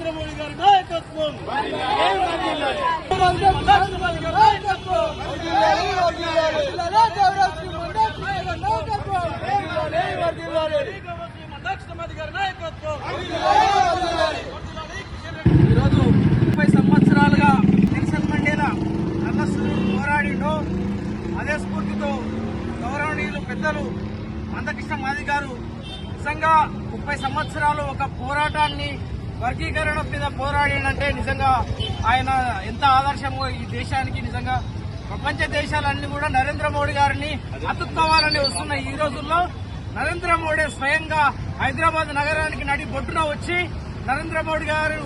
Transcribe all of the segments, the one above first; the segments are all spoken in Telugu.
నరేంద్ర మోడీ గారి నాయకత్వం ఈరోజు 30 సంవత్సరాలుగా నెల్సన్ మండేలా అరెస్టులు పోరాడిండో అదే స్ఫూర్తితో గౌరవనీయులు పెద్దలు మందకృష్ణ మాదిగ గారు నిజంగా 30 సంవత్సరాలు ఒక పోరాటాన్ని వర్గీకరణ మీద పోరాడిందంటే నిజంగా ఆయన ఎంత ఆదర్శమో ఈ దేశానికి. నిజంగా ప్రపంచ దేశాలన్నీ కూడా నరేంద్ర మోడీ గారిని అతుక్కోవాలని వస్తున్న ఈ రోజుల్లో నరేంద్ర మోడీ స్వయంగా హైదరాబాద్ నగరానికి నడి బొట్టున వచ్చి నరేంద్ర మోడీ గారు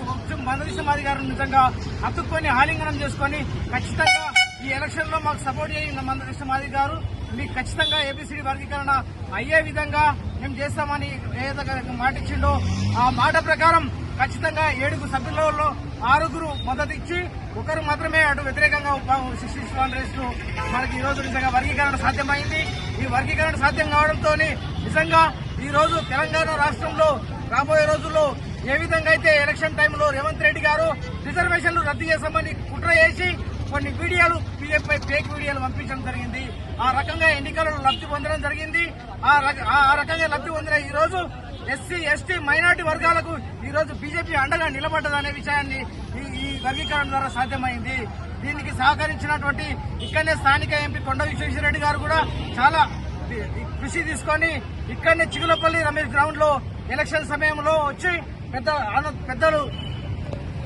మందకృష్ణ మాదిగ గారు నిజంగా అతుక్కొని ఆలింగనం చేసుకొని ఖచ్చితంగా ఈ ఎలక్షన్ లో మాకు సపోర్ట్ చేసిన మందకృష్ణ మాదిగ గారు మీకు ఖచ్చితంగా ఏబిసిడి వర్గీకరణ అయ్యే విధంగా మేము చేస్తామని ఏదైనా మాట ఇచ్చిండో ఆ మాట ప్రకారం ఖచ్చితంగా 7 సభ్యులలో 6 మద్దతు ఇచ్చి ఒకరు మాత్రమే అటు వ్యతిరేకంగా 61 మనకి ఈ రోజు నిజంగా వర్గీకరణ సాధ్యమైంది. ఈ వర్గీకరణ సాధ్యం కావడంతో నిజంగా ఈ రోజు తెలంగాణ రాష్ట్రంలో రాబోయే రోజుల్లో ఏ విధంగా అయితే ఎలక్షన్ టైంలో రేవంత్ రెడ్డి గారు రిజర్వేషన్లు రద్దు చేశామని కుట్ర చేసి కొన్ని వీడియోలు పీఎఫ్ఐ ఫేక్ వీడియోలు పంపించడం జరిగింది. ఆ రకంగా ఎన్నికలలో లబ్ధి పొందడం జరిగింది. ఆ రకంగా లబ్ధి పొందిన ఈ రోజు ఎస్సీ ఎస్టీ మైనార్టీ వర్గాలకు ఈ రోజు బీజేపీ అండగా నిలబడ్డదనే విషయాన్ని ఈ వర్గీకరణ ద్వారా సాధ్యమైంది. దీనికి సహకరించినటువంటి ఇక్కడనే స్థానిక ఎంపీ కొండ విశ్వేశ్వరరెడ్డి గారు కూడా చాలా కృషి తీసుకొని ఇక్కడనే చిగులపల్లి రమేష్ గ్రౌండ్ లో ఎలక్షన్ సమయంలో వచ్చి పెద్దలు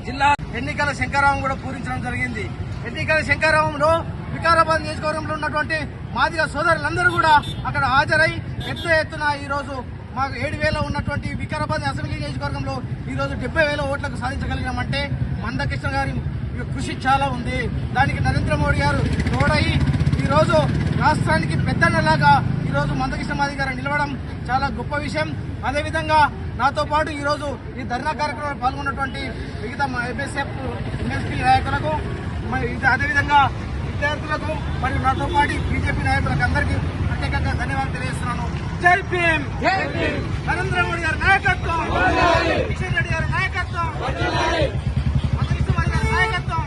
జిల్లా ఎన్నికల శంకరావం కూడా పూరించడం జరిగింది. ఎన్నికల శంకరావంలో వికారాబాద్ నియోజకవర్గంలో ఉన్నటువంటి మాదిగ సోదరులందరూ కూడా అక్కడ హాజరై ఎత్తున ఈ రోజు మాకు 7,000 ఉన్నటువంటి వికారాబాద్ అసెంబ్లీ నియోజకవర్గంలో ఈ రోజు 70,000 ఓట్లకు సాధించగలిగామంటే మందకృష్ణ గారి కృషి చాలా ఉంది. దానికి నరేంద్ర మోడీ గారు తోడయి ఈ రోజు రాష్ట్రానికి పెద్దన్నలాగా ఈ రోజు మందకృష్ణ మాదిగ గారు నిలవడం చాలా గొప్ప విషయం. అదేవిధంగా నాతో పాటు ఈ రోజు ఈ ధర్నా కార్యక్రమంలో పాల్గొన్నటువంటి మిగతా ఎంఎస్పీ నాయకులకు అదేవిధంగా విద్యార్థులకు మరియు నాతో పాటు బీజేపీ నాయకులకు అందరికీ ప్రత్యేకంగా ధన్యవాదాలు తెలియజేస్తున్నాను. జై భీమ్. నరేంద్ర మోడీ గారి నాయకత్వం, కిషన్ రెడ్డి గారి నాయకత్వం, మందకృష్ణ మాదిగ గారి నాయకత్వం.